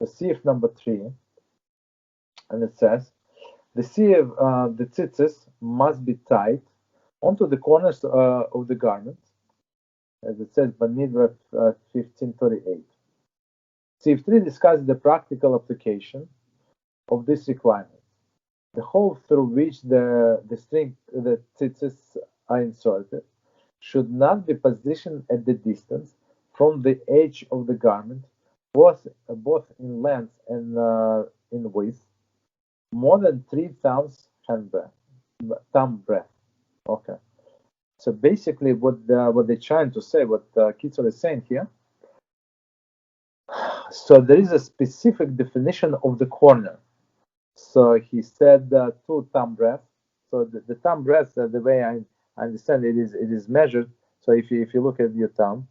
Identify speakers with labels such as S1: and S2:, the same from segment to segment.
S1: the sieve number 3, and it says the sieve, the tzitzis must be tied onto the corners of the garment, as it says by Beezrat 1538. Sieve 3 discusses the practical application of this requirement. The hole through which the tzitzis are inserted should not be positioned at the distance from the edge of the garment, both in length and in width, more than 3 thumbs thumb breadth. Okay. So basically, what they're trying to say, what Kitzur is saying here. So there is a specific definition of the corner. So he said 2 thumb breadth. So the thumb breadth, the way I understand it is measured. So if you look at your thumb,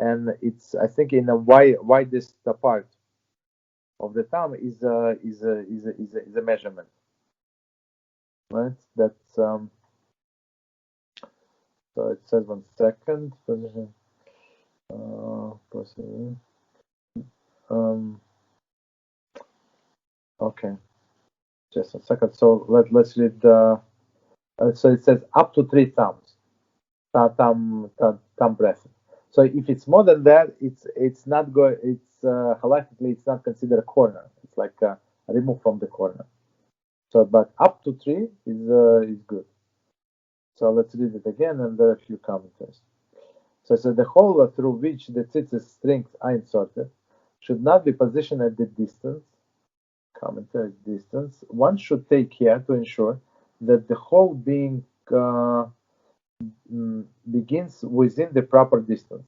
S1: and it's, I think, in a widest part of the thumb is a measurement, right? That's so it says 1 second. Okay, just a second. So let's read. So it says up to 3 thumbs, thumb breadth. So if it's more than that, it's not good. It's halachically it's not considered a corner. It's like removed from the corner. So, but up to 3 is good. So let's read it again, and there are a few commentaries. So the hole through which the tzitzis strings are inserted should not be positioned at the distance. Commentary distance. One should take care to ensure that the hole being begins within the proper distance.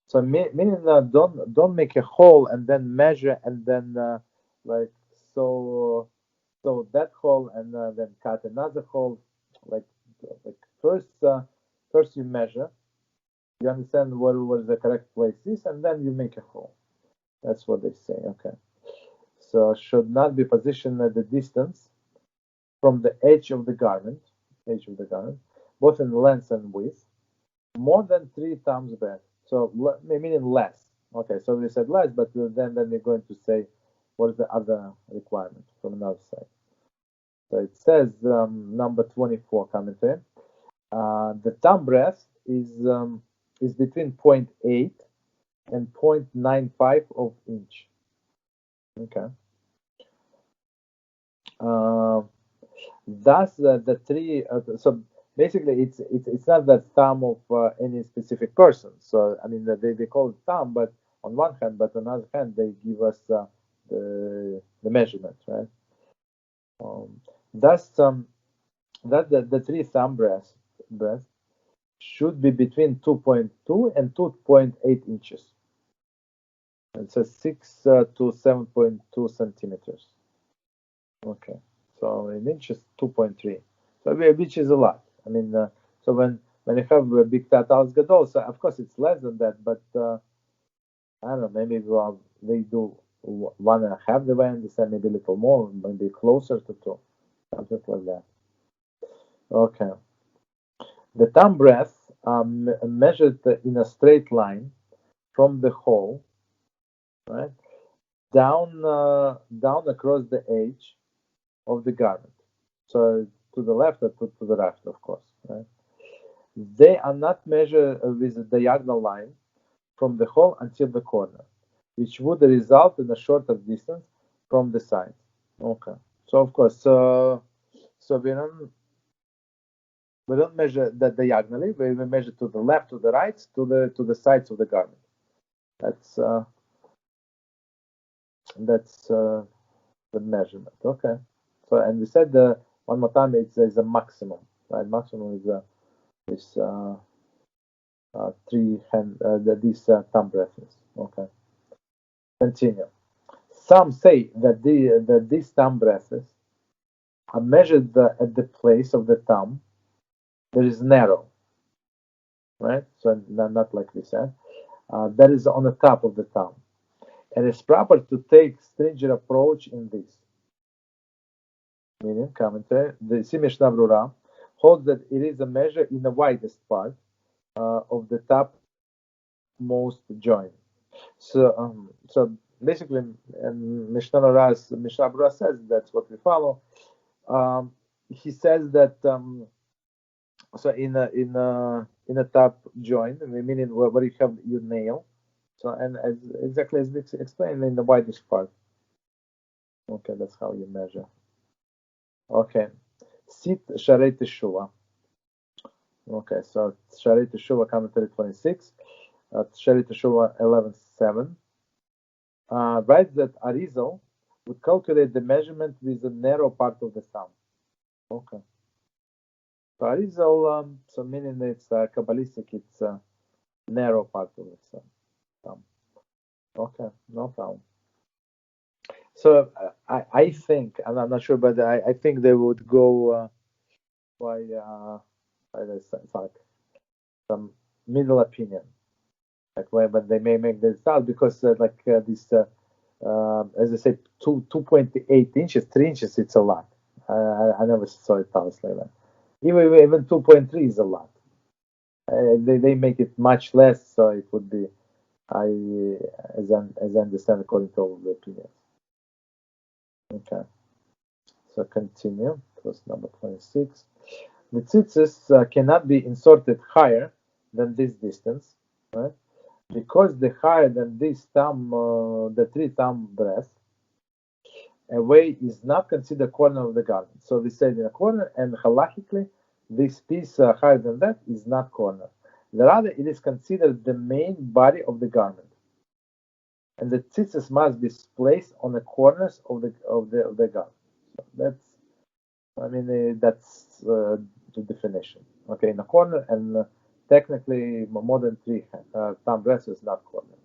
S1: So meaning don't make a hole and then measure and then like so that hole and then cut another hole. Like first you measure, you understand where the correct place is, and then you make a hole. That's what they say. Okay. So should not be positioned at the distance from the edge of the garment, both in length and width, more than 3 thumbs breadth. So meaning less. Okay, so we said less, but then they're going to say what is the other requirement from another side. So it says number 24 commentary. The thumb breadth is between 0.8 and 0.95 of inch. Okay. Thus, the 3. So basically, it's not the thumb of any specific person. So I mean, they call it thumb, but on one hand, but on the other hand, they give us the measurement, right? Thus, that the 3 thumb breadth should be between 2.2 and 2.8 inches. It says 6 to 7.2 centimeters. Okay, so in inches 2.3. So which is a lot. I mean, so when you have a big tatas gadol, so of course it's less than that, but I don't know, maybe they do 1.5 the way I understand, maybe a little more, maybe closer to 2, something like that. Okay. The thumb breadth measured in a straight line from the hole, right, down across the edge of the garment. So to the left or to the right, of course, right? They are not measured with a diagonal line from the hole until the corner, which would result in a shorter distance from the sides. Okay. So of course, so we don't measure that diagonally. We measure to the left, to the right, to the sides of the garment. That's the measurement. Okay. So, and we said one more time, it's a maximum, right? Maximum is this 3 hand these thumb breadths. Okay. Continue. Some say that these thumb breadths are measured at the place of the thumb that is narrow, right? So not like we said. That is on the top of the thumb, and it's proper to take stringent approach in this. Meaning, commentary, the Mishnah Brura holds that it is a measure in the widest part of the topmost joint. So basically, and Mishnah Berurah says that's what we follow. He says that so in a top joint, meaning where you have your nail. So and exactly as we explained in the widest part. Okay, that's how you measure. Okay, sit Sharei Teshuvah. Okay, so Sharei Teshuvah commentary 26, Sharei Teshuvah 11:7. Writes that Arizal would calculate the measurement with the narrow part of the thumb. Okay. So Arizal, so meaning it's Kabbalistic, it's narrow part of the thumb. Okay, no problem. So I think, and I'm not sure, but I think they would go by this, it's like some middle opinion, like where, but they may make this out because this, as I said, 2.8 inches, 3 inches, it's a lot. I never saw it like that. Even 2.3 is a lot. They make it much less, so it would be, as I understand, according to all the opinions. Okay, so continue. Plus number 26. The Tzitzis cannot be inserted higher than this distance, right? Because the higher than this thumb, the 3 thumb breadth, away is not considered corner of the garment. So we said in a corner, and halachically, this piece higher than that is not corner. Rather, it is considered the main body of the garment, and the tzitzis must be placed on the corners of the garment. So that's the definition. Okay, in a corner, and technically more than 3 thumb breadths is not corner.